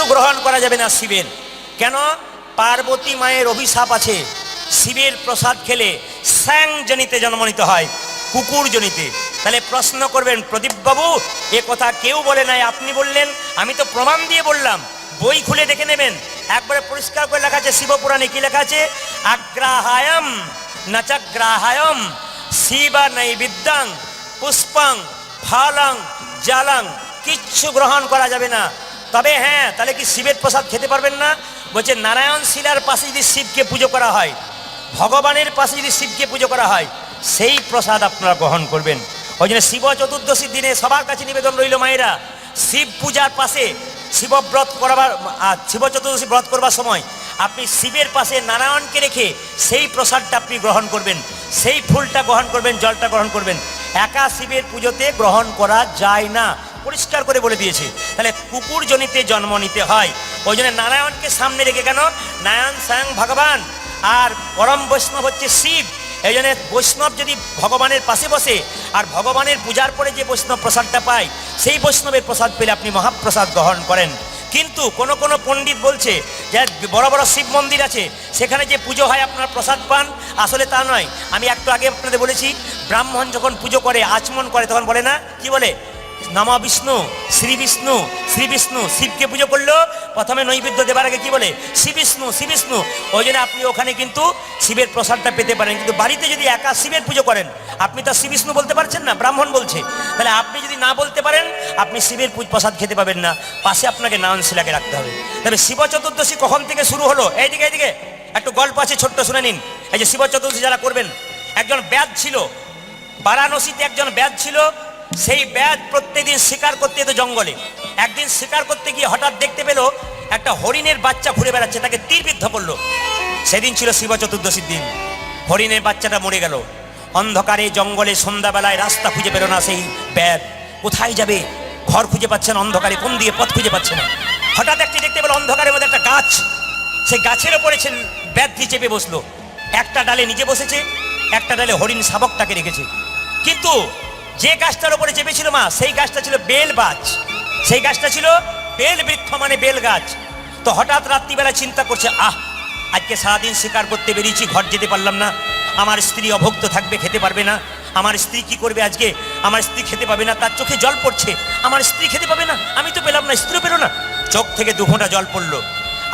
গ্রহণ করা যাবে না শিবের। কেন? পার্বতী মায়ের অভিশাপ আছে, শিবের প্রসাদ খেলে স্যাং জনিতে জন্ম নিতে হয়, কুকুর জনিতে। তাহলে প্রশ্ন করবেন, প্রদীপবাবু এ কথা কেউ বলে নাই, আপনি বললেন, আমি তো প্রমাণ দিয়ে বললাম। বই খুলে দেখে নেবেন, একবারে পরিষ্কার করে লেখা আছে শিবপুরাণে। কি লেখা আছে? আগ্রাহায়ম নাচাগ্রাহায়ম শিব নৈবিদ্যাং পুষ্পাং ফলং জলং, কিচ্ছু গ্রহণ করা যাবে না। তবে হ্যাঁ, তাহলে কি শিবের প্রসাদ খেতে পারবেন না? বলছে নারায়ণ শিলার পাশে যদি শিবকে পুজো করা হয়, ভগবানের পাশে যদি শিবকে পুজো করা হয়, সেই প্রসাদ আপনারা গ্রহণ করবেন। ওই জন্য শিব চতুর্দশীর দিনে সবার কাছে নিবেদন রইল মায়েরা, শিব পূজার পাশে শিবব্রত করবার, শিব চতুর্দশী ব্রত করবার সময় আপনি শিবের পাশে নারায়ণকে রেখে সেই প্রসাদটা আপনি গ্রহণ করবেন, সেই ফুলটা গ্রহণ করবেন, জলটা গ্রহণ করবেন। একা শিবের পুজোতে গ্রহণ করা যায় না, পরিষ্কার করে বলে দিয়েছে। তাহলে কুকুর জনিতে জন্ম নিতে হয়। ওই জন্য নারায়ণকে সামনে রেখে, কেন? নারায়ণ স্বয়ং ভগবান আর পরম বৈষ্ণব হচ্ছে শিব। এই জন্য বৈষ্ণব যদি ভগবানের পাশে বসে আর ভগবানের পূজার পরে যে বৈষ্ণব প্রসাদটা পায়, সেই বৈষ্ণবের প্রসাদ পেলে আপনি মহাপ্রসাদ গ্রহণ করেন। কিন্তু কোন কোন পণ্ডিত বলছে যে বড় বড় শিব মন্দির আছে, সেখানে যে পুজো হয় আপনার প্রসাদ পান, আসলে তা নয়। আমি একটু আগে আপনাদের বলেছি, ব্রাহ্মণ যখন পুজো করে, আচমন করে, তখন বলে না, কি বলে? নমঃ বিষ্ণু শ্রী বিষ্ণু শ্রী বিষ্ণু। শিবকে পুজো করলো, প্রথমে নৈবেদ্য দেবার আগে কি বলে? শ্রী বিষ্ণু শ্রী বিষ্ণু। ওই জন্য আপনি ওখানে কিন্তু শিবের প্রসাদটা পেতে পারেন। কিন্তু বাড়িতে যদি একা শিবের পুজো করেন, আপনি তো শ্রী বিষ্ণু বলতে পারছেন না, ব্রাহ্মণ বলছে। তাহলে আপনি যদি না বলতে পারেন, আপনি শিবের প্রসাদ খেতে পাবেন না, পাশে আপনাকে নারায়ণ শিলাকে রাখতে হবে। তবে শিব চতুর্দশী কখন থেকে শুরু হলো? এইদিকে এইদিকে একটু গল্প আছে, ছোট্ট শুনে নিন। এই যে শিব চতুর্দশী যারা করবেন, একজন ব্যাদ ছিল বারাণসীতে, একজন ব্যাদ ছিল। সেই ব্যাদ প্রত্যেকদিন শিকার করতে যেত জঙ্গলে। একদিন শিকার করতে গিয়ে হঠাৎ দেখতে পেল একটা হরিণের বাচ্চা ঘুরে বেড়াচ্ছে, তাকে তীরবিদ্ধ করলো। সেদিন ছিল শিব চতুর্দশীর দিন। হরিণের বাচ্চাটা মরে গেল। অন্ধকারে জঙ্গলে সন্ধ্যাবেলায় রাস্তা খুঁজে পেল না সেই ব্যাদ, কোথায় যাবে? ঘর খুঁজে পাচ্ছে না, অন্ধকারে কোন দিকে পথ খুঁজে পাচ্ছে না। হঠাৎ একটি দেখতে পেল অন্ধকারের মধ্যে একটা গাছ, সেই গাছের ওপরে ব্যাধটি চেপে বসলো। একটা ডালে নিজে বসেছে, একটা ডালে হরিণ শাবকটাকে রেখেছে। কিন্তু যে গাছটার উপরে চেপেছিল মা, সেই গাছটা ছিল বেল গাছ। সেই গাছটা ছিল বেল বৃক্ষ, মানে বেল গাছ। তো হঠাৎ রাত্রিবেলা চিন্তা করছে, আজকে সারাদিন শিকার করতে বেরিয়েছি, ঘর যেতে পারলাম না, আমার স্ত্রী অভুক্ত থাকবে, খেতে পারবে না। আমার স্ত্রী কি করবে আজকে? আমার স্ত্রী খেতে পাবে না, তার চোখে জল পড়ছে। আমার স্ত্রী খেতে পাবে না, আমি তো পেলাম না, স্ত্রী পেল না। চোখ থেকে দু ফোঁটা জল পড়লো,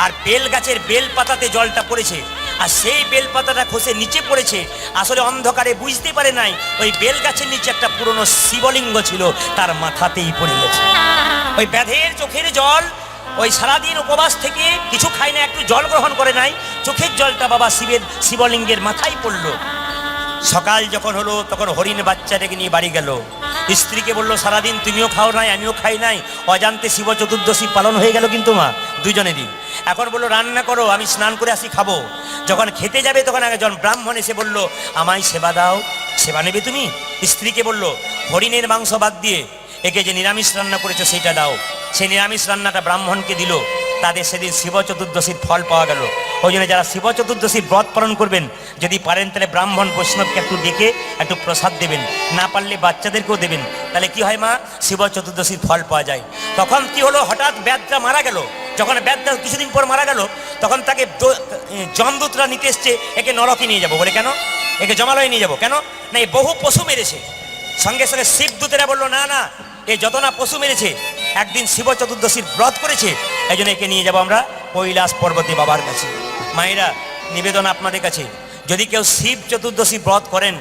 আর বেল গাছের বেল পাতাতে জলটা পড়েছে, আর সেই বেল পাতাটা খসে নিচে পড়েছে। আসলে অন্ধকারে বুঝতে পারে নাই ওই বেল গাছের নিচে একটা পুরনো শিবলিঙ্গ ছিল, তার মাথাতেই পড়ে গেছে। ওই ব্যাধের চোখের জল, ওই সারাদিন উপবাস থেকে কিছু খায় না, একটু জল গ্রহণ করে নাই, চোখের জলটা বাবা শিবলিঙ্গের মাথায় পড়লো। সকাল যখন হলো, তখন হরিণ বাচ্চাটাকে নিয়ে বাড়ি গেল। স্ত্রীকে বললো, সারাদিন তুমিও খাও নাই, আমিও খাই নাই, অজান্তে শিব চতুর্দশী পালন হয়ে গেল কিন্তু মা, দুজনেরই। এখন বললো, রান্না করো, আমি স্নান করে আসি, খাবো। যখন খেতে যাবে, তখন একজন ব্রাহ্মণ এসে বললো, আমায় সেবা দাও। সেবা নেবে তুমি? স্ত্রীকে বললো, হরিণের মাংস বাদ দিয়ে একে যে নিরামিষ রান্না করেছো সেইটা দাও। সেই নিরামিষ রান্নাটা ব্রাহ্মণকে দিল। তাদের সেদিন শিব চতুর্দশীর ফল পাওয়া গেল। ওই জন্য যারা শিব চতুর্দশীর ব্রত পালন করবেন, যদি পারেন তাহলে ব্রাহ্মণ বৈষ্ণবকে একটু ডেকে একটু প্রসাদ দেবেন, না পারলে বাচ্চাদেরকেও দেবেন। তাহলে কি হয় মা? শিব চতুর্দশীর ফল পাওয়া যায়। তখন কি হলো, হঠাৎ ব্যাধটা মারা গেল। যখন ব্যাধটা কিছুদিন পর মারা গেল, তখন তাকে যমদূতরা নিতে এসছে, একে নরকে নিয়ে যাবো বলে। কেন? একে জমালয়ে নিয়ে যাবো কেন? না, এই বহু পশু মেরেছে। সঙ্গে সঙ্গে শিবদূতেরা বললো, না না, এই যত না পশু মেরেছে, একদিন শিব চতুর্দশীর ব্রত করেছে, এই জন্য একে নিয়ে যাবো আমরা কৈলাস পর্বতে বাবার কাছে। মায়েরা, নিবেদন আপনাদের কাছে, যদি কেউ শিব চতুর্দশী ব্রত করেন,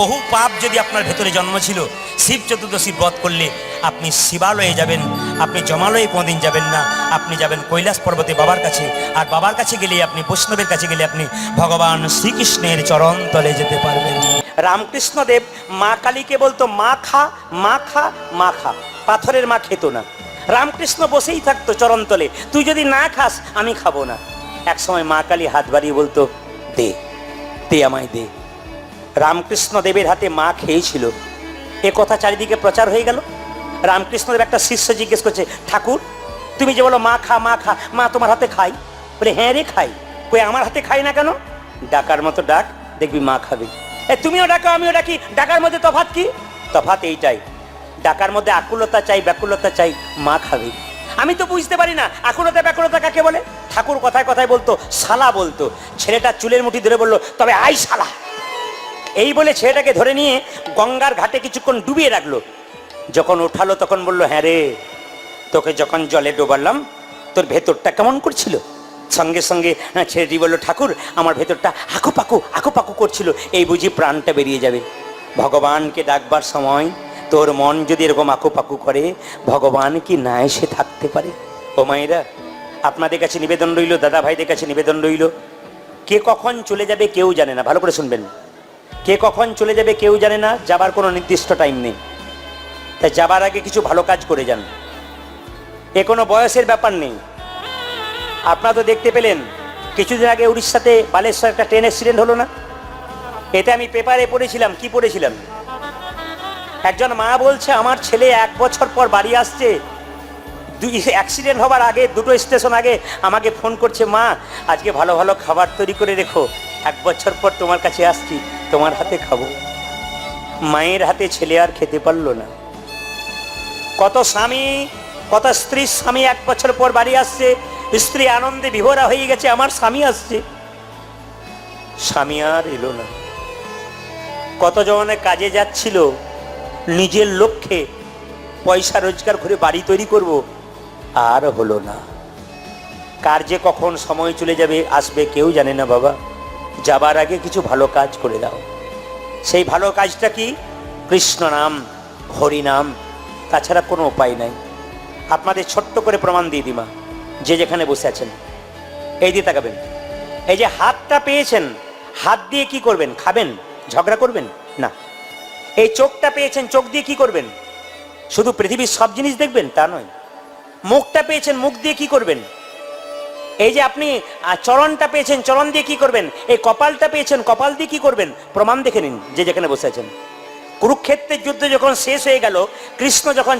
বহু পাপ যদি আপনার ভেতরে জন্ম ছিল, শিব চতুর্দশী ব্রত করলে আপনি শিবালয়ে যাবেন, আপনি জমালয়ে কোনোদিন যাবেন না, আপনি যাবেন কৈলাস পর্বতে বাবার কাছে। আর বাবার কাছে গেলে, আপনি বৈষ্ণবের কাছে গেলে, আপনি ভগবান শ্রীকৃষ্ণের চরণ তলে যেতে পারবেন। রামকৃষ্ণদেব মা কালীকে বলতো, মা খা মা খা মা খা। পাথরের মা খেত না, রামকৃষ্ণ বসেই থাকতো চরণ তলে, তুই যদি না খাস আমি খাবো না। এক সময় মা কালী হাত বাড়িয়ে বলতো, দে দে, আমায় দে। রামকৃষ্ণ দেবের হাতে মা খেয়েছিল, এ কথা চারিদিকে প্রচার হয়ে গেল। রামকৃষ্ণদেব একটা শিষ্য জিজ্ঞেস করছে, ঠাকুর তুমি যে বলো মা খা মা খা, মা তোমার হাতে খাই? বলে, হ্যাঁ রে খাই। কই আমার হাতে খাই না কেন? ডাকার মতো ডাক, দেখবি মা খাবে। তুমিও ডাকো আমিও ডাকি, ডাকার মধ্যে তফাৎ কি? তফাৎ এইটাই, ডাকার মধ্যে আকুলতা চাই, ব্যাকুলতা চাই, মা খাবে। আমি তো বুঝতে পারি না আকুলতা ব্যাকুলতা কাকে বলে। ঠাকুর কথায় কথায় বলতো শালা বলতো, ছেলেটা চুলের মুঠি ধরে বললো তবে আই শালা, এই বলে ছেলেটাকে ধরে নিয়ে গঙ্গার ঘাটে কিছুক্ষণ ডুবিয়ে রাখলো। যখন ওঠালো তখন বললো হ্যাঁ রে, তোকে যখন জলে ডোবালাম তোর ভেতরটা কেমন করছিল? সঙ্গে সঙ্গে ছেলেটি বললো ঠাকুর আমার ভেতরটা আঁকুপাকু করছিল, এই বুঝি প্রাণটা বেরিয়ে যাবে। ভগবানকে ডাকবার সময় তোর মন যদি এরকম আঁকুপাকু করে, ভগবান কি না এসে থাকতে পারে? ও মায়েরা, আপনাদের কাছে নিবেদন রইল, দাদা ভাইদের কাছে নিবেদন রইল, কে কখন চলে যাবে কেউ জানে না। ভালো করে শুনবেন, কে কখন চলে যাবে কেউ জানে না, যাবার কোনো নির্দিষ্ট টাইম নেই। তাই যাবার আগে কিছু ভালো কাজ করে যান, এ কোনো বয়সের ব্যাপার নেই। আপনারা তো দেখতে পেলেন কিছুদিন আগে উড়িষ্যাতে বালেশ্বর একটা ট্রেন অ্যাক্সিডেন্ট হলো না? এটা আমি পেপারে পড়েছিলাম। কি পড়েছিলাম? একজন মা বলছে আমার ছেলে 1 বছর পর বাড়ি আসছে, অ্যাক্সিডেন্ট হবার আগে 2টো স্টেশন আগে আমাকে ফোন করছে, মা আজকে ভালো ভালো খাবার তৈরি করে রেখো, 1 বছর পর তোমার কাছে আসছি, তোমার হাতে খাবো। মায়ের হাতে ছেলে আর খেতে পারলো না। কত স্বামী, কত স্ত্রীর স্বামী 1 বছর পর বাড়ি আসছে, স্ত্রী আনন্দে বিভোরা হয়ে গেছে আমার স্বামী আসছে, স্বামী আর এলো না। কতজনে কাজে যাচ্ছিল নিজের লক্ষ্যে পয়সা রোজগার করে বাড়ি তৈরি করব, আর হলো না। কার যে কখন সময় চলে যাবে আসবে কেউ জানে না বাবা। যাবার আগে কিছু ভালো কাজ করে দাও। সেই ভালো কাজটা কি? কৃষ্ণ নাম, হরি নাম, তাছাড়া কোনো উপায় নাই। আপনাদের ছোট্ট করে প্রমাণ দিয়ে দিমা, যে যেখানে বসে আছেন এই দিয়ে তাকাবেন। এই যে হাতটা পেয়েছেন, হাত দিয়ে কি করবেন? খাবেন? ঝগড়া করবেন? না। এই চোখটা পেয়েছেন, চোখ দিয়ে কি করবেন? শুধু পৃথিবীর সব জিনিস দেখবেন তা নয়। মুখটা পেয়েছেন, মুখ দিয়ে কি করবেন? এই যে আপনি চরণটা পেয়েছেন, চরণ দিয়ে কি করবেন? এই কপালটা পেয়েছেন, কপাল দিয়ে কি করবেন? প্রমাণ দেখে নিন যে যেখানে বসে আছেন। কুরুক্ষেত্রের যুদ্ধ যখন শেষ হয়ে গেল, কৃষ্ণ যখন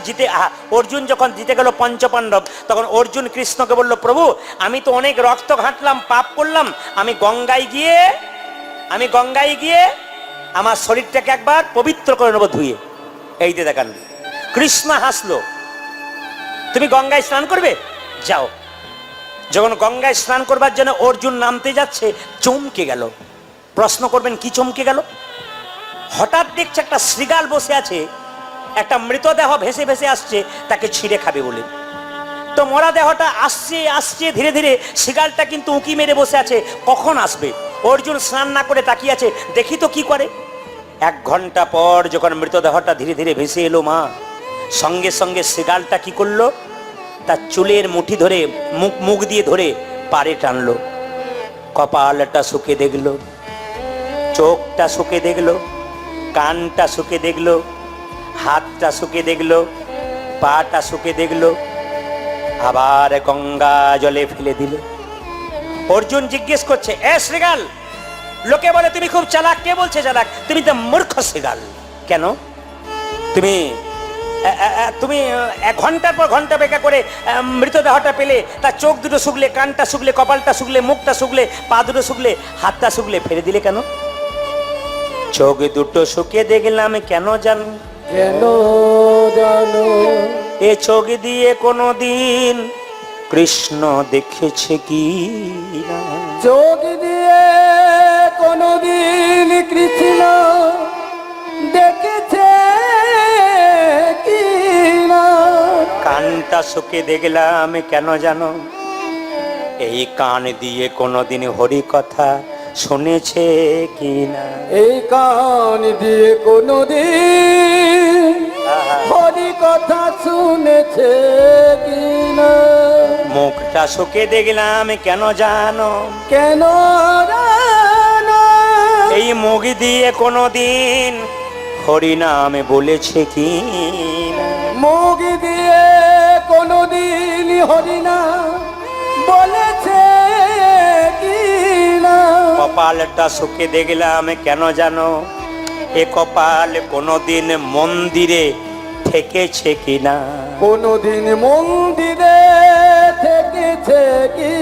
অর্জুন যখন জিতে গেল পঞ্চপাণ্ডব, তখন অর্জুন কৃষ্ণকে বলল, প্রভু আমি তো অনেক রক্ত ঘাঁটলাম, পাপ করলাম, আমি গঙ্গায় গিয়ে আমার শরীরটাকে একবার পবিত্র করে নেবো ধুয়ে। এই যে দেখান, কৃষ্ণ হাসলো, তুমি গঙ্গায় স্নান করবে, যাও। যখন গঙ্গায় স্নান করবার জন্য অর্জুন নামতে যাচ্ছে, চমকে গেল। প্রশ্ন করবেন কি চমকে গেল? হঠাৎ দেখছে একটা শৃগাল বসে আছে, একটা মৃতদেহ ভেসে ভেসে আসছে, তাকে ছিঁড়ে খাবে বলে। তো মরা দেহটা আসছে ধীরে ধীরে, শৃগালটা কিন্তু উঁকি মেরে বসে আছে, কখন আসবে? অর্জুন স্নান না করে তাকিয়ে আছে, দেখি তো কি করে। 1 ঘন্টা পর যখন মৃতদেহটা ধীরে ধীরে ভেসে এলো মা, সঙ্গে সঙ্গে শৃগালটা কি করলো? তার চুলের মুঠি ধরে মুখ দিয়ে ধরে পাড়ে টানলো। কপালটা শুকে দেখলো, চোখটা শুকে দেখলো, কানটা শুকে দেখলো, হাতটা শুকে দেখলো, পাটা শুকে দেখলো, আবার গঙ্গা জলে ফেলে দিল। অর্জুন জিজ্ঞেস করছে, এ শৃগাল, লোকে বলে তুমি খুব চালাক, কে বলছে চালাক? তুমি তো মূর্খ শৃগাল। কেন? তুমি 1 ঘন্টার পর ঘন্টা অপেক্ষা করে মৃতদেহটা পেলে, তার চোখ দুটো শুকলে, কানটা শুকলে, কপালটা শুকলে, মুখটা শুকলে, পা দুটো শুকলে, হাতটা শুকলে, ফেলে দিলে কেন? চোখ দুটো শুকে দেখলাম কেন জানো? কেন জানো? এ চোখ দিয়ে কোনদিন কৃষ্ণ দেখেছে কি না? চোখ দিয়ে কোনদিন কৃষ্ণ দেখেছে কি না? কানটা শুকে দেখলাম কেন জানো? এই কান দিয়ে কোনদিন হরি কথা শুনেছে কি না? এই কান দিয়ে কোনদিন হরি কথা শুনেছে কি না? মুখটা শুকে দেখলাম কেন জানো? কেন জানো? এই মুখ দিয়ে কোনদিন হরি নাম বলেছে কি না? মুখ দিয়ে কোনদিন হরি নাম বলেছে কি না? কপালটা শুকে দেখলাম কেন জানো? এ কপাল কোনদিন মন্দিরে থেকেছে কিনা? কোনদিন মন্দিরে থেকেছে কি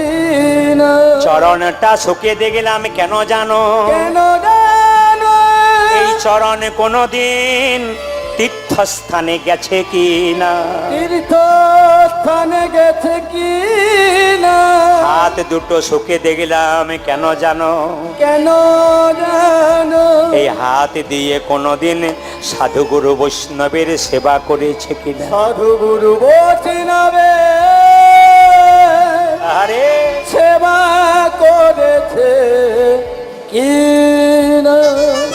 না? চরণটা শুকে দেখলাম কেন জানো? কেন জানো? এই চরণে কোনদিন তীর্থ তীর্থস্থানে গেছে কি না? তীর্থস্থানে গেছে কি না? হাত দুটো শুকে দেখলাম কেন জানো? কেন জানো? এই হাত দিয়ে কোনোদিন সাধুগুরু বৈষ্ণবের সেবা করেছে কিনা? সাধু গুরু বৈষ্ণবে আরে সেবা করেছে কি না?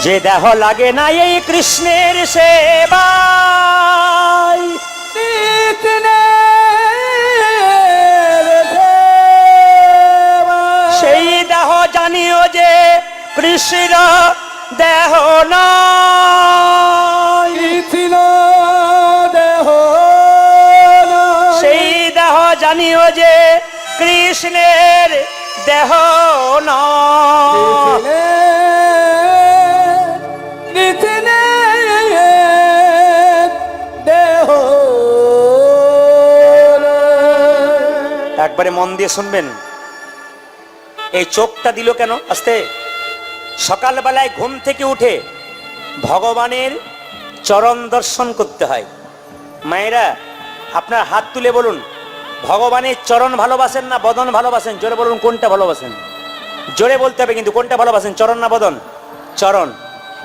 যে দেহ লাগে না এই কৃষ্ণের সেবায়, সেই দেহ জানিও যে কৃষ্ণ দেহ নয়। কৃষ্ণ দেহ সেই দেহ জানিও যে কৃষ্ণের দেহ নয়। দেহ একবারে মন দিয়ে শুনবেন। এই চোখটা দিল কেন? আস্তে। সকালবেলায় ঘুম থেকে উঠে ভগবানের চরণ দর্শন করতে হয়। মায়েরা আপনার হাত তুলে বলুন, ভগবানের চরণ ভালোবাসেন না বদন ভালোবাসেন? জোরে বলুন, কোনটা ভালোবাসেন? জোরে বলতে হবে কিন্তু, কোনটা ভালোবাসেন, চরণ না বদন? চরণ।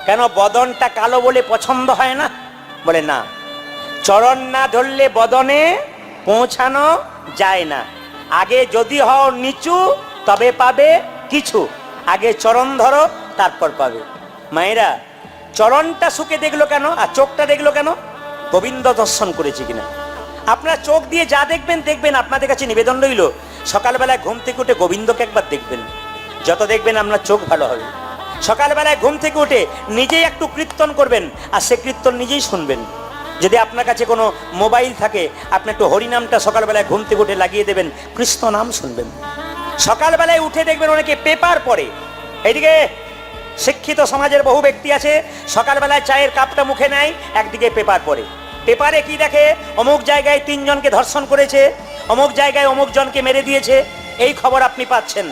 কেন বদনটা কালো বলে পছন্দ হয় না? বলে না, চরণ না ধরলে বদনে পৌঁছানো যায় না। আগে যদি হও নিচু তবে পাবে কিছু, আগে চরণ ধরো তারপর পাবে। মায়েরা চরণটা শুকে দেখলো কেন আর চোখটা দেখলো কেন? গোবিন্দ দর্শন করেছে কিনা। আপনার চোখ দিয়ে যা দেখবেন দেখবেন, আপনাদের কাছে নিবেদন রইল সকালবেলায় ঘুম থেকে উঠে গোবিন্দকে একবার দেখবেন। যত দেখবেন আপনার চোখ ভালো হবে। সকালবেলায় ঘুম থেকে উঠে নিজেই একটু কীর্তন করবেন, আর সে কীর্তন নিজেই শুনবেন। যদি আপনার কাছে কোনো মোবাইল থাকে, আপনি একটু হরিনামটা সকালবেলায় ঘুম থেকে উঠে লাগিয়ে দেবেন, কৃষ্ণ নাম শুনবেন। সকালবেলায় উঠে দেখবেন অনেকে পেপার পড়ে। এইদিকে শিক্ষিত সমাজের বহু ব্যক্তি আছে, সকালবেলায় চায়ের কাপটা মুখে নেয়, একদিকে পেপার পড়ে। পেপারে কি দেখে? অমুক জায়গায় 3 জনকে ধর্ষণ করেছে, অমুক জায়গায় অমুক জনকে মেরে দিয়েছে, এই খবর আপনি পাচ্ছেন।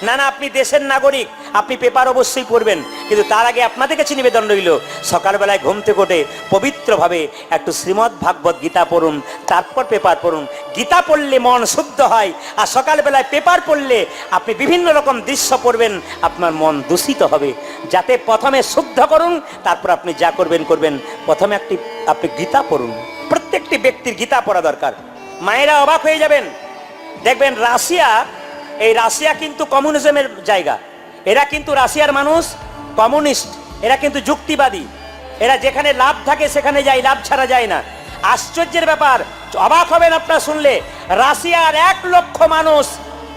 না না, আপনি দেশের নাগরিক, আপনি পেপার অবশ্যই পড়বেন, কিন্তু তার আগে আপনাদের কাছে নিবেদন রইল সকালবেলায় ঘুম থেকে উঠে পবিত্রভাবে একটু শ্রীমদ্ ভাগবত গীতা পড়ুন, তারপর পেপার পড়ুন। গীতা পড়লে মন শুদ্ধ হয়, আর সকালবেলায় পেপার পড়লে আপনি বিভিন্ন রকম দৃশ্য পড়বেন, আপনার মন দূষিত হবে। যাতে প্রথমে শুদ্ধ করুন, তারপর আপনি যা করবেন করবেন। প্রথমে আপনি গীতা পড়ুন। প্রত্যেকটি ব্যক্তির গীতা পড়া দরকার। মায়েরা অবাক হয়ে যাবেন, দেখবেন রাশিয়া, এই রাশিয়া কিন্তু কমিউনিজমের জায়গা। এরা কিন্তু রাশিয়ার মানুষ কমিউনিস্ট, এরা কিন্তু যুক্তিবাদী। এরা যেখানে লাভ থাকে সেখানে যায়, লাভ ছাড়া যায় না। আশ্চর্যের ব্যাপার, অবাক হবেন আপনারা শুনলে, রাশিয়ার 1 লক্ষ মানুষ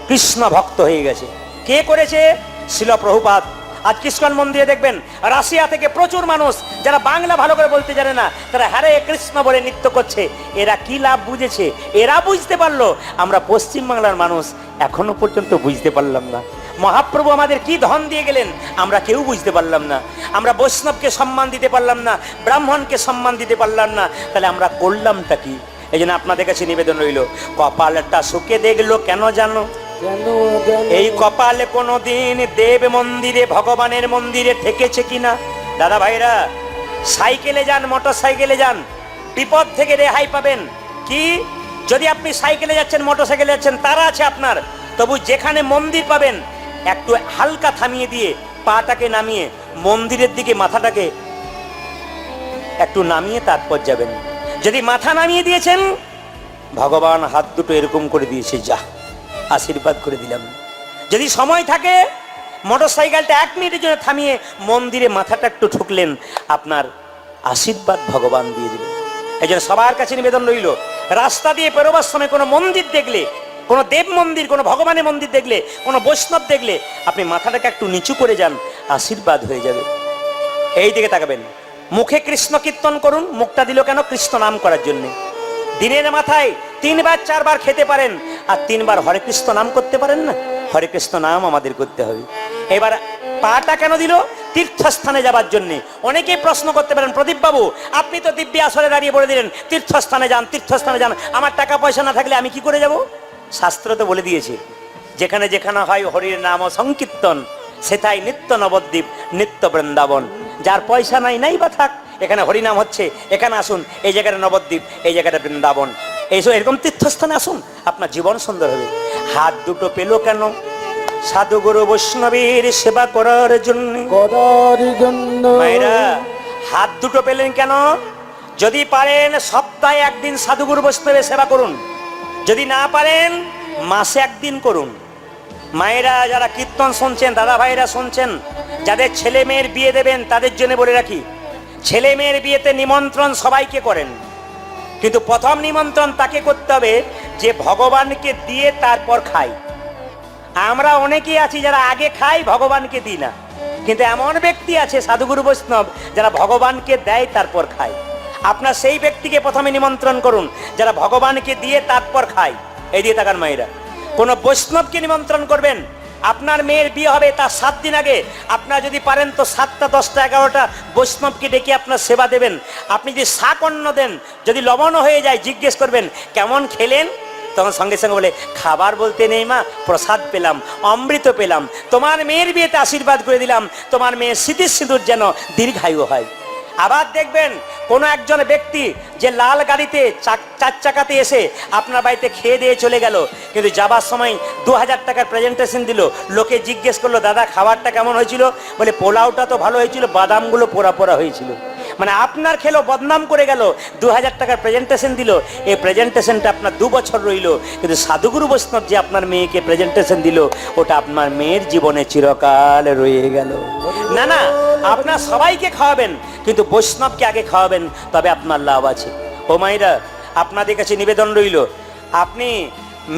কৃষ্ণ ভক্ত হয়ে গেছে। কে করেছে? শিল প্রভুপাদ। আজ কৃষ্ণ মন্দিরে দেখবেন রাশিয়া থেকে প্রচুর মানুষ, যারা বাংলা ভালো করে বলতে জানে না, তারা হরে কৃষ্ণ বলে নৃত্য করছে। এরা কি লাভ বুঝেছে? এরা বুঝতে পারলো, আমরা পশ্চিম বাংলার মানুষ এখনো পর্যন্ত বুঝতে পারলাম না। মহাপ্রভু আমাদের কি ধন দিয়ে গেলেন আমরা কেউ বুঝতে পারলাম না। আমরা বৈষ্ণবকে সম্মান দিতে পারলাম না, ব্রাহ্মণকে সম্মান দিতে পারলাম না, তাহলে আমরা করলামটা কি? এই জন্য আপনাদের কাছে নিবেদন রইল, কপালটা শুকে দেখলো কেন জানো? এই কপালে কোনোদিন দেব মন্দিরে ভগবানের মন্দিরে থেকেছে কিনা? দাদা ভাইরা, সাইকেলে যান, মোটর সাইকেলে যান, বিপদ থেকে রেহাই পাবেন। কি? যদি আপনি সাইকেলে যাচ্ছেন, মোটর সাইকেলে যাচ্ছেন, তারা আছে আপনার, তবু যেখানে মন্দির পাবেন একটু হালকা থামিয়ে দিয়ে পাটাকে নামিয়ে মন্দিরের দিকে মাথাটাকে একটু নামিয়ে তারপর যাবেন। যদি মাথা নামিয়ে দিয়েছেন, ভগবান হাত দুটো এরকম করে দিয়েছে, যা আশীর্বাদ করে দিলাম। যদি সময় থাকে, মোটর সাইকেলটা 1 মিনিটের জন্য থামিয়ে মন্দিরে মাথাটা একটু ঠুকলেন, আপনার আশীর্বাদ ভগবান দিয়ে দিলেন। এই জন্য সবার কাছে নিবেদন রইল, রাস্তা দিয়ে পেরোবার সময় কোনো মন্দির দেখলে, কোনো দেব মন্দির, কোনো ভগবানের মন্দির দেখলে, কোনো বৈষ্ণব দেখলে, আপনি মাথাটাকে একটু নিচু করে যান, আশীর্বাদ হয়ে যাবে। এই দিকে তাকাবেন। মুখে কৃষ্ণ কীর্তন করুন। মুখটা দিল কেন? কৃষ্ণ নাম করার জন্য। দিনের মাথায় 3 বার 4 বার খেতে পারেন, আর 3 বার হরে কৃষ্ণ নাম করতে পারেন না? হরে কৃষ্ণ নাম আমাদের করতে হবে। এবার পাটা কেন দিল? তীর্থস্থানে যাবার জন্য। অনেকেই প্রশ্ন করতে পারেন, প্রদীপ বাবু আপনি তো দিব্যি আসরে দাঁড়িয়ে বলে দিলেন তীর্থস্থানে যান, তীর্থস্থানে যান, আমার টাকা পয়সা না থাকলে আমি কি করে যাব? শাস্ত্র তো বলে দিয়েছে, যেখানে যেখানে হয় হরির নাম ও সংকীর্তন, সেটাই নিত্য নবদ্বীপ, নিত্য বৃন্দাবন। যার পয়সা নাই, নাই বা থাক, এখানে হরিনাম হচ্ছে, এখানে আসুন, এই জায়গাটা নবদ্বীপ, এই জায়গাটা বৃন্দাবন, এইসব এরকম তীর্থস্থানে আসুন, আপনার জীবন সুন্দর হবে। হাত দুটো পেলো কেন? সাধু গুরু বৈষ্ণবের সেবা করার জন্য। মায়েরা, হাত দুটো পেলেন কেন? যদি পারেন সপ্তাহে একদিন সাধুগুরু বৈষ্ণবের সেবা করুন, যদি না পারেন মাসে একদিন করুন। মায়েরা যারা কীর্তন শুনছেন, দাদা ভাইরা শুনছেন, যাদের ছেলে মেয়ের বিয়ে দেবেন তাদের জন্য বলে রাখি, ছেলে মেয়ের বিয়েতে নিমন্ত্রণ সবাইকে করেন, কিন্তু প্রথম নিমন্ত্রণ তাকে করতে হবে যে ভগবানকে দিয়ে তারপর খায়। আমরা অনেকেই আছি যারা আগে খাই, ভগবানকে দিই না, কিন্তু এমন ব্যক্তি আছে সাধুগুরু বৈষ্ণব যারা ভগবানকে দেয় তারপর খায়। আপনার সেই ব্যক্তিকে প্রথমে নিমন্ত্রণ করুন যারা ভগবানকে দিয়ে তারপর খায়। এই দিয়ে তাকান মায়েরা, কোনো বৈষ্ণবকে নিমন্ত্রণ করবেন, আপনার মেয়ের বিয়ে হবে তার 7 দিন আগে আপনারা যদি পারেন তো 7টা 10টা 11টা বৈষ্ণবকে ডেকে আপনার সেবা দেবেন। আপনি যদি শাক অন্ন দেন, যদি লবণ হয়ে যায় জিজ্ঞেস করবেন কেমন খেলেন, তখন সঙ্গে সঙ্গে বলে খাবার বলতে নেই মা, প্রসাদ পেলাম, অমৃত পেলাম, তোমার মেয়ের বিয়েতে আশীর্বাদ করে দিলাম, তোমার মেয়ের স্মৃতির সিঁদুর যেন দীর্ঘায়ু হয়। আবার দেখবেন কোনো একজন ব্যক্তি যে লাল গাড়িতে 4 চাকাতে এসে আপনার বাড়িতে খেয়ে দিয়ে চলে গেল, কিন্তু যাবার সময় 2000 টাকার প্রেজেন্টেশন দিল, লোকে জিজ্ঞেস করলো দাদা খাবারটা কেমন হয়েছিল, বলে পোলাওটা তো ভালো হয়েছিল, বাদামগুলো পোড়া পোড়া হয়েছিল। মানে আপনার খেলো বদনাম করে গেল, 2000 টাকার প্রেজেন্টেশন দিল, এই প্রেজেন্টেশনটা আপনার 2 বছর রইল, কিন্তু সাধুগুরু বৈষ্ণব যে আপনার মেয়েকে প্রেজেন্টেশন দিল ওটা আপনার মেয়ের জীবনে চিরকাল রয়ে গেল। না না, আপনার সবাইকে খাওয়াবেন, কিন্তু বৈষ্ণবকে আগে খাওয়াবেন, তবে আপনার লাভ আছে। ও মায়েরা, আপনাদের কাছে নিবেদন রইল, আপনি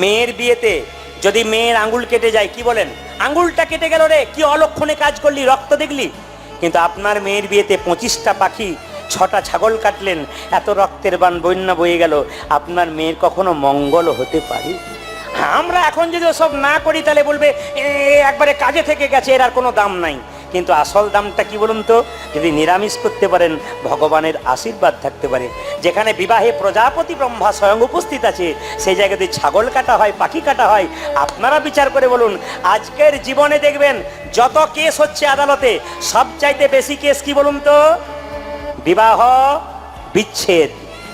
মেয়ের বিয়েতে যদি মেয়ের আঙ্গুল কেটে যায়, কি বলেন, আঙ্গুলটা কেটে গেল রে, কি অলক্ষণে কাজ করলি, রক্ত দেখলি, কিন্তু আপনার মেয়ের বিয়েতে 25টা পাখি 6টা ছাগল কাটলেন, এত রক্তের বান বন্যা বয়ে গেল, আপনার মেয়ের কখনো মঙ্গল হতে পারে? আমরা এখন যদি ওসব না করি তাহলে বলবে একবারে কাজে থেকে গেছে, এর আর কোনো দাম নাই। কিন্তু আসল দামটা কি বলুন তো? যদি নিরামিষ করতে পারেন ভগবানের আশীর্বাদ থাকতে পারে। যেখানে বিবাহে প্রজাপতি ব্রহ্মা স্বয়ং উপস্থিত আছে, সেই জায়গায় যদি ছাগল কাটা হয়, পাখি কাটা হয়, আপনারা বিচার করে বলুন। আজকের জীবনে দেখবেন যত কেস হচ্ছে আদালতে, সবচাইতে বেশি কেস কি বলুন তো? বিবাহ বিচ্ছেদ।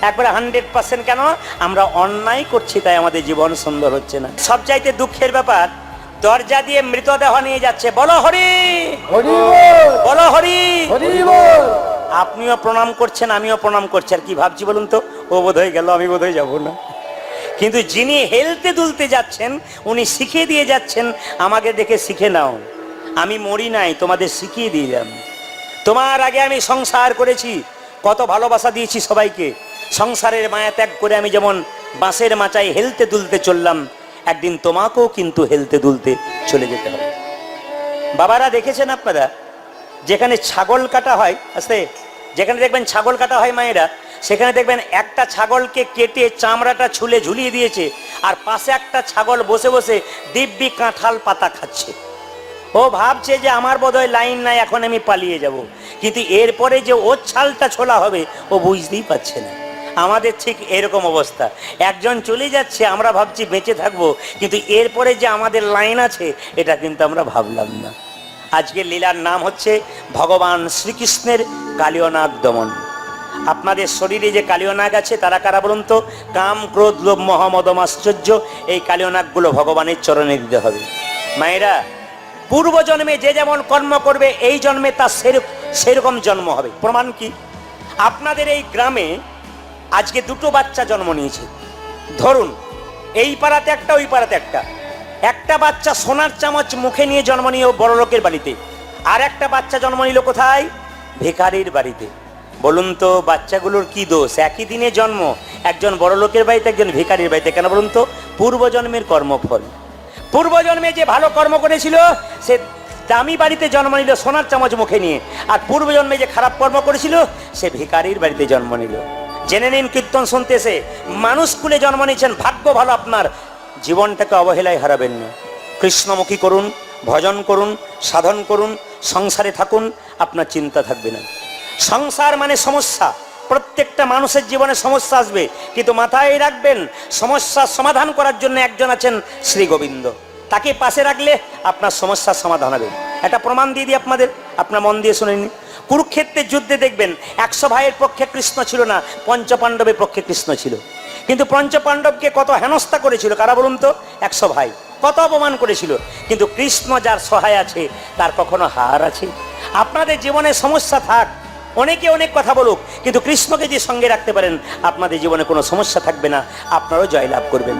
একবারে 100%। কেন? আমরা অন্যায় করছি, তাই আমাদের জীবন সুন্দর হচ্ছে না। সবচাইতে দুঃখের ব্যাপার, দরজা দিয়ে মৃতদেহ নিয়ে যাচ্ছে, বলো হরি হরি বলো হরি হরি। আপনিও প্রণাম করছেন, আমিও প্রণাম করছি, আর কি ভাবছি বলুন তো, ও বোধ হয়ে গেল, আমি বোধ হয়ে যাবো না। কিন্তু যিনি হেলতে দুলতে যাচ্ছেন উনি শিখিয়ে দিয়ে যাচ্ছেন, আমাকে দেখে শিখে নাও, আমি মরি নাই, তোমাদের শিখিয়ে দিলাম। তোমার আগে আমি সংসার করেছি, কত ভালোবাসা দিয়েছি সবাইকে, সংসারের মায়া ত্যাগ করে আমি যেমন বাঁশের মাচায় হেলতে দুলতে চললাম, একদিন তোমাকেও কিন্তু হেলতে দুলতে চলে যেতে হবে। বাবারা দেখেছেন আপনারা, যেখানে ছাগল কাটা হয়, আস্তে, যেখানে দেখবেন ছাগল কাটা হয় মায়েরা, সেখানে দেখবেন একটা ছাগলকে কেটে চামড়াটা ছুলে ঝুলিয়ে দিয়েছে, আর পাশে একটা ছাগল বসে বসে দিব্যি কাঁঠাল পাতা খাচ্ছে। ও ভাবছে যে আমার বোধহয় লাইন নাই, এখন আমি পালিয়ে যাব, কিন্তু এরপরে যে ওর ছালটা ছোলা হবে ও বুঝতেই পারছে না। আমাদের ঠিক এরকম অবস্থা, একজন চলে যাচ্ছে, আমরা ভাবছি বেঁচে থাকবো, কিন্তু এরপরে যে আমাদের লাইন আছে এটা কিন্তু আমরা ভাবলাম না। আজকের লীলার নাম হচ্ছে ভগবান শ্রীকৃষ্ণের কালীয় নাগ দমন। আপনাদের শরীরে যে কালীয় নাগ আছে তারা কারা বলুন তো? কাম, ক্রোধ, লোভ, মোহ, মদ, আশ্চর্য, এই কালীয় নাগগুলো ভগবানের চরণে দিতে হবে। মায়েরা, পূর্ব জন্মে যে যেমন কর্ম করবে এই জন্মে তার সেরকম জন্ম হবে। প্রমাণ কি? আপনাদের এই গ্রামে আজকে 2টো বাচ্চা জন্ম নিয়েছে, ধরুন এই পাড়াতে একটা, ওই পাড়াতে একটা। একটা বাচ্চা সোনার চামচ মুখে নিয়ে জন্ম নিয়ে বড় লোকের বাড়িতে, আর একটা বাচ্চা জন্ম নিল কোথায়? ভিখারির বাড়িতে। বলুন তো বাচ্চাগুলোর কি দোষ? একই দিনে জন্ম, একজন বড় লোকের বাড়িতে, একজন ভিখারির বাড়িতে। কেন বলুন তো? পূর্বজন্মের কর্মফল। পূর্বজন্মে যে ভালো কর্ম করেছিল সে দামি বাড়িতে জন্ম নিল সোনার চামচ মুখে নিয়ে, আর পূর্বজন্মে যে খারাপ কর্ম করেছিল সে ভিখারির বাড়িতে জন্ম নিল। জেনে নিন, কীর্তন শুনতেছে, মানুষ কুলে জন্ম নিয়েছেন, ভাগ্য ভালো আপনার, জীবনটাকে অবহেলায় হারাবেন না। কৃষ্ণমুখী করুন, ভজন করুন, সাধন করুন, সংসারে থাকুন, আপনার চিন্তা থাকবে না। সংসার মানে সমস্যা, প্রত্যেকটা মানুষের জীবনে সমস্যা আসবে, কিন্তু মাথায় রাখবেন সমস্যার সমাধান করার জন্য একজন আছেন শ্রী গোবিন্দ। তাকে পাশে রাখলে আপনার সমস্যার সমাধান হবে। একটা প্রমাণ দিয়ে দিই আপনাদের, আপনার মন দিয়ে শুনে নিন। কুরুক্ষেত্রের যুদ্ধে দেখবেন 100 ভাইয়ের পক্ষে কৃষ্ণ ছিল না, পঞ্চপাণ্ডবের পক্ষে কৃষ্ণ ছিল। কিন্তু পঞ্চপাণ্ডবকে কত হেনস্থা করেছিল কারা বলুন তো? 100 ভাই কত অপমান করেছিল। কিন্তু কৃষ্ণ যার সহায় আছে তার কখনো হার আছে? আপনাদের জীবনে সমস্যা থাক, অনেকে অনেক কথা বলুক, কিন্তু কৃষ্ণকে যে সঙ্গে রাখতে পারেন আপনাদের জীবনে কোনো সমস্যা থাকবে না, আপনারাও জয়লাভ করবেন।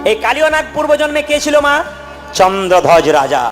এই কালিয়নাগ পূর্বজন্মে কে ছিল মা? চন্দ্রধ্বজ রাজা।